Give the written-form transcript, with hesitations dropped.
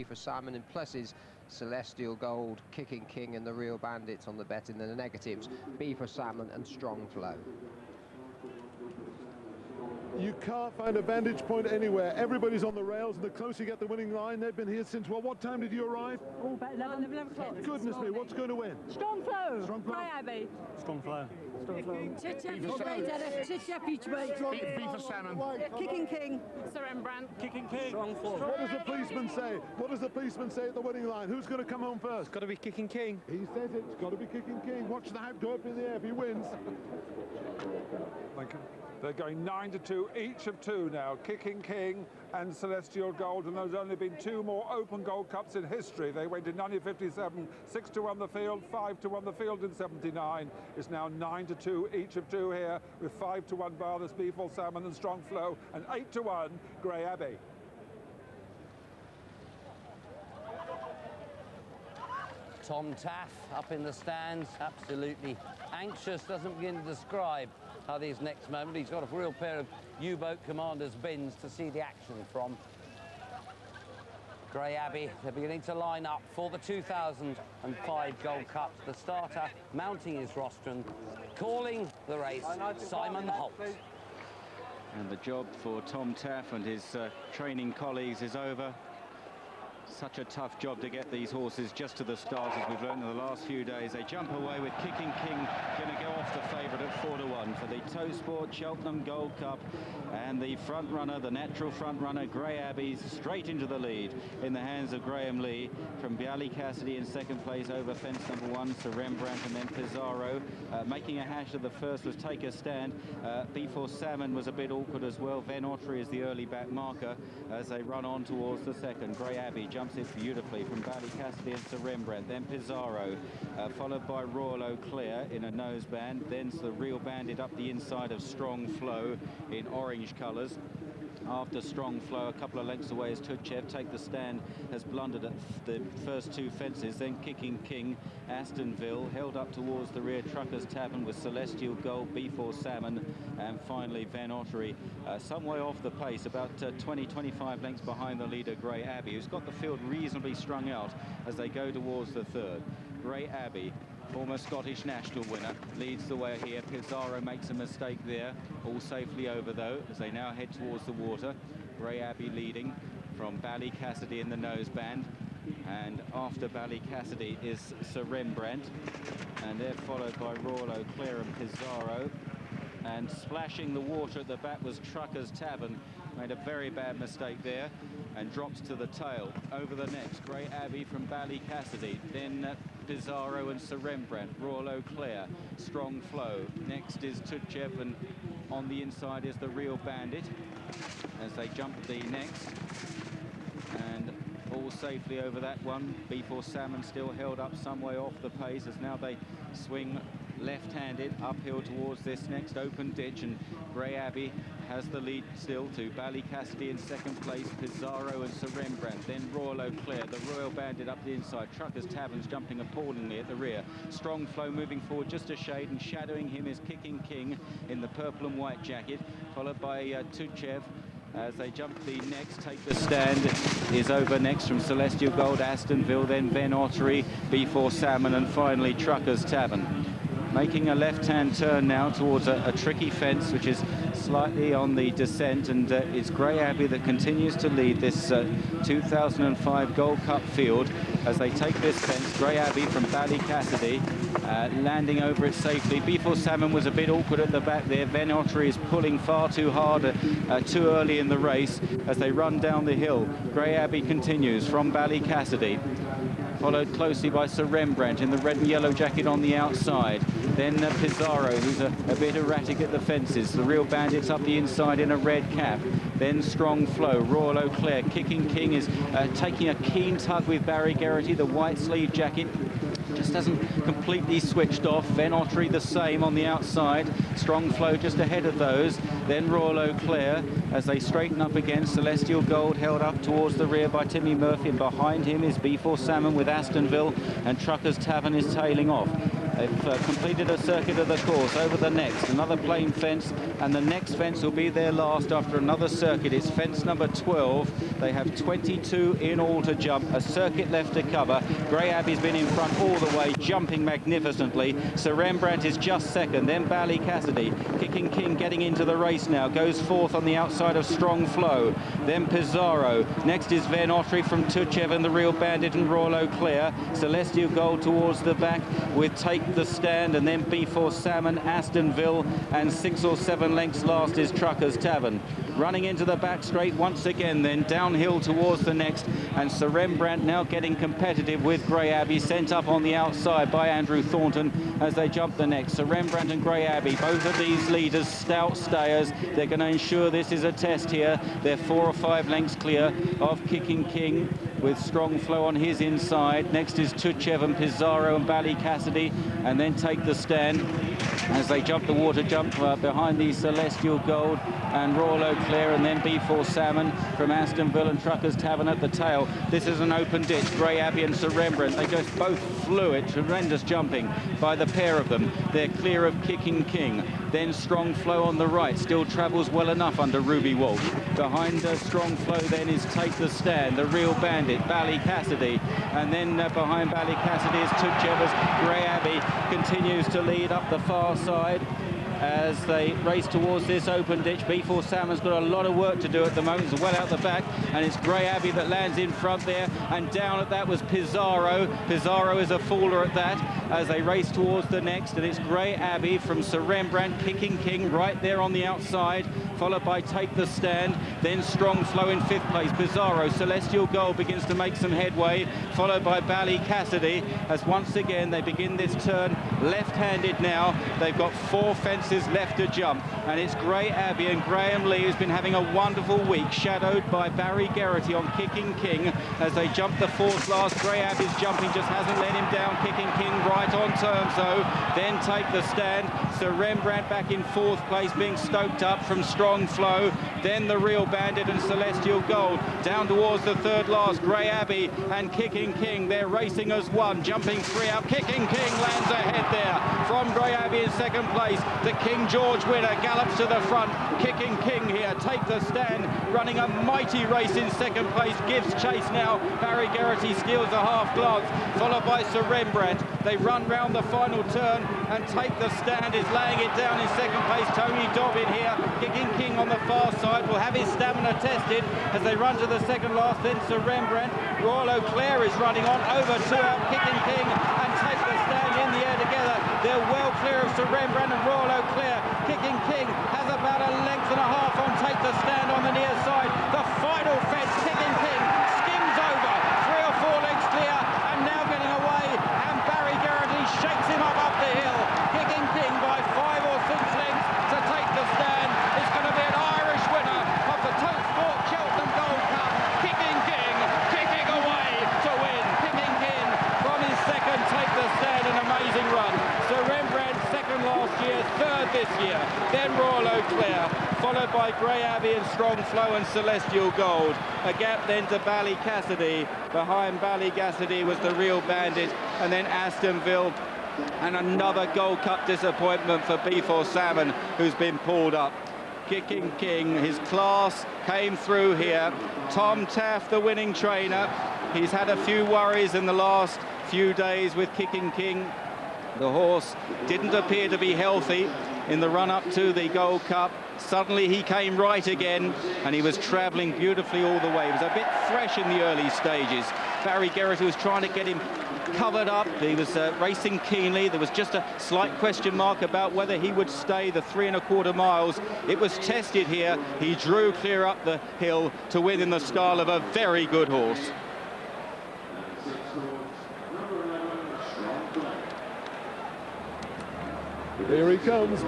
For Simon, and plus his Celestial Gold, Kicking King, and the Real Bandits on the bet in the negatives. B for Salmon and Strong Flow. You can't find a vantage point anywhere. Everybody's on the rails, and the closer you get the winning line. They've been here since, well, what time did you arrive? Oh, about 11 o'clock. Goodness me, what's going to win? Strong Flow. Strong Flow. Grey Abbey. Strong Flow. Strong Flow. Titchep each way. B for Salmon. Kicking King. Sir Rembrandt. Kicking King. Strong Flow. What does the policeman say? What does the policeman say at the winning line? Who's going to come home first? It's got to be Kicking King. He says it's got to be Kicking King. Watch the hype go up in the air if he wins. They're going 9-2, each of two now, Kicking King and Celestial Gold, and there's only been two more Open Gold Cups in history. They went in 1957, 6-1 the field, 5-1 the field in 79. It's now 9-2, each of two here, with 5-1 Barthas, Beeful Salmon and Strong Flow, and 8-1 Grey Abbey. Tom Taff up in the stands, absolutely anxious, doesn't begin to describe how these next moment. He's got a real pair of U-boat commander's bins to see the action from. Grey Abbey, they're beginning to line up for the 2005 Gold Cup. The starter mounting his rostrum, calling the race, Simon Holt. And the job for Tom Taff and his training colleagues is over. Such a tough job to get these horses just to the start, as we've learned in the last few days. They jump away with Kicking King going to go off the favourite at 4-1 for the Toe Sport Cheltenham Gold Cup, and the front runner, the natural front runner, Grey Abbey, straight into the lead in the hands of Graham Lee. From Bialy Cassidy in second place over fence number 1, Sir Rembrandt, and then Pizarro. Making a hash of the first was Take a Stand. Before Salmon was a bit awkward as well. Van Autry is the early back marker as they run on towards the second. Grey Abbey jumps it beautifully from Bialy Cassidy and Sir Rembrandt, then Pizarro, followed by Royal Eau Claire in a noseband, then the Real Bandit up the inside of Strong Flow in orange colours. After Strong Flow, a couple of lengths away, as Tutchev Take the Stand has blundered at the first two fences. Then Kicking King, Astonville, held up towards the rear, Truckers Tavern with Celestial Gold, B4 Salmon, and finally Van Autry, some way off the pace, about 20-25 lengths behind the leader, Grey Abbey, who's got the field reasonably strung out as they go towards the third. Grey Abbey, former Scottish national winner, leads the way here. Pizarro makes a mistake there, all safely over though as they now head towards the water. Grey Abbey leading from Bialy Cassidy in the noseband, and after Bialy Cassidy is Sir Rembrandt, and they're followed by Royal Eau Claire and Pizarro, and splashing the water at the back was Truckers Tavern. Made a very bad mistake there and drops to the tail. Over the next, Grey Abbey from Bialy Cassidy, then Pizarro and Sir Rembrandt, Royal Eau Claire, Strong Flow. Next is Tutchev, and on the inside is the Real Bandit as they jump the next, and all safely over that one. B4 Salmon still held up some way off the pace as now they swing left-handed uphill towards this next open ditch, and Grey Abbey has the lead still to Bialy Cassidy in second place, Pizarro and Sir Rembrandt, then Royal Eau Claire, the Royal Bandit up the inside, Truckers Taverns jumping appallingly at the rear. Strong Flow moving forward just a shade, and shadowing him is Kicking King in the purple and white jacket, followed by Tutchev. As they jump the next, Take the Stand is over next from Celestial Gold, Astonville, then Van Autry, B4 Salmon, and finally Truckers Tavern. Making a left-hand turn now towards a tricky fence, which is slightly on the descent, and it's Grey Abbey that continues to lead this 2005 Gold Cup field as they take this fence. Grey Abbey from Bialy Cassidy landing over it safely. B4 Salmon was a bit awkward at the back there. Van Autry is pulling far too hard, too early in the race as they run down the hill. Grey Abbey continues from Bialy Cassidy, followed closely by Sir Rembrandt in the red and yellow jacket on the outside. Then Pizarro, who's a bit erratic at the fences. The Real Bandits up the inside in a red cap. Then Strong Flow, Royal Eau Claire. Kicking King is taking a keen tug with Barry Geraghty. The white sleeve jacket just hasn't completely switched off. Van Autry the same on the outside. Strong Flow just ahead of those. Then Royal Eau Claire as they straighten up again. Celestial Gold held up towards the rear by Timmy Murphy, and behind him is B4 Salmon with Astonville, and Truckers Tavern is tailing off. They've completed a circuit of the course over the next, another plain fence, and the next fence will be their last after another circuit. It's fence number 12. They have 22 in all to jump, a circuit left to cover. Grey Abbey's been in front all the way, jumping magnificently. Sir Rembrandt is just second, then Bally Cassidy. Kicking King getting into the race now, goes fourth on the outside of Strong Flow. Then Pizarro. Next is Ven Autry from Tuchev, the Real Bandit, and Royal Eau Claire. Celestial Gold towards the back with Take the Stand, and then Before Salmon, Astonville, and 6 or 7 lengths last is Trucker's Tavern. Running into the back straight once again, then downhill towards the next, and Sir Rembrandt now getting competitive with Grey Abbey, sent up on the outside by Andrew Thornton as they jump the next. Sir Rembrandt and Grey Abbey, both of these leaders, stout stayers. They're going to ensure this is a test here. They're 4 or 5 lengths clear of Kicking King with Strong Flow on his inside. Next is Tuchev and Pizarro and Bally Cassidy, and then Take the Stand as they jump the water jump behind the Celestial Gold and Royal Eau Claire, and then Before Salmon from Astonville and Trucker's Tavern at the tail. This is an open ditch. Grey Abbey and Sir Rembrandt, they just both flew it. Tremendous jumping by the pair of them. They're clear of Kicking King. Then Strong Flow on the right, still travels well enough under Ruby Walsh. Behind Strong Flow then is Take the Stand, the Real Bandit, Bally Cassidy, and then behind Bally Cassidy is Tuchev as Grey Abbey continues to lead up the far side as they race towards this open ditch. Before Salmon's got a lot of work to do at the moment. It's well out the back, and it's Grey Abbey that lands in front there, and down at that was Pizarro. Pizarro is a faller at that as they race towards the next, and it's Grey Abbey from Sir Rembrandt, Kicking King right there on the outside, followed by Take the Stand, then Strong Flow in 5th place. Pizarro, Celestial Gold begins to make some headway, followed by Bally Cassidy as once again they begin this turn left-handed now. They've got 4 fences left to jump, and it's Grey Abbey and Graham Lee, who's been having a wonderful week, shadowed by Barry Geraghty on Kicking King as they jump the 4th last. Grey Abbey's jumping just hasn't let him down. Kicking King right on terms though, then Take the Stand. Sir Rembrandt back in 4th place, being stoked up from Strong Flow, then the Real Bandit and Celestial Gold down towards the 3rd last. Grey Abbey and Kicking King, they're racing as one, jumping 3 out. Kicking King lands ahead there from Grey Abbey in 2nd place. The King George winner gallops to the front. Kicking King here, Take the Stand, running a mighty race in 2nd place, gives chase now. Barry Geraghty steals a half glance, followed by Sir Rembrandt. They run round the final turn, and Take the Stand is laying it down in 2nd place. Tony Dobbin here. Kicking King on the far side will have his stamina tested as they run to the 2nd last. Then Sir Rembrandt. Royal Eau Claire is running on, over 2 out. Kicking King and Take the Stand in the air together. They're well clear of Sir Rembrandt and Royal Eau Claire. Kicking King has about 1.5 lengths on Take the Stand on the near side. The final fence, Kicking King skims over, 3 or 4 lengths clear, and now getting away, and Barry Geraghty shakes him up the hill. Kicking King by 5 or 6 lengths to Take the Stand. It's going to be an Irish winner of the Tote Sport Cheltenham Gold Cup. Kicking King kicking away to win. Kicking King from his 2nd Take the Stand, an amazing run. Sir Rembrandt 2nd last year, 3rd this year, then Royal Eau Claire, followed by Grey Abbey and Strong Flow and Celestial Gold. A gap then to Bally Cassidy. Behind Bally Cassidy was the Real Bandit, and then Astonville, and another Gold Cup disappointment for Before Salmon, who's been pulled up. Kicking King, his class came through here. Tom Taff, the winning trainer, he's had a few worries in the last few days with Kicking King. The horse didn't appear to be healthy in the run-up to the Gold Cup. Suddenly he came right again, and he was travelling beautifully all the way. He was a bit fresh in the early stages. Barry Geraghty was trying to get him covered up. He was racing keenly. There was just a slight question mark about whether he would stay the 3¼ miles. It was tested here. He drew clear up the hill to win in the style of a very good horse. Here he comes.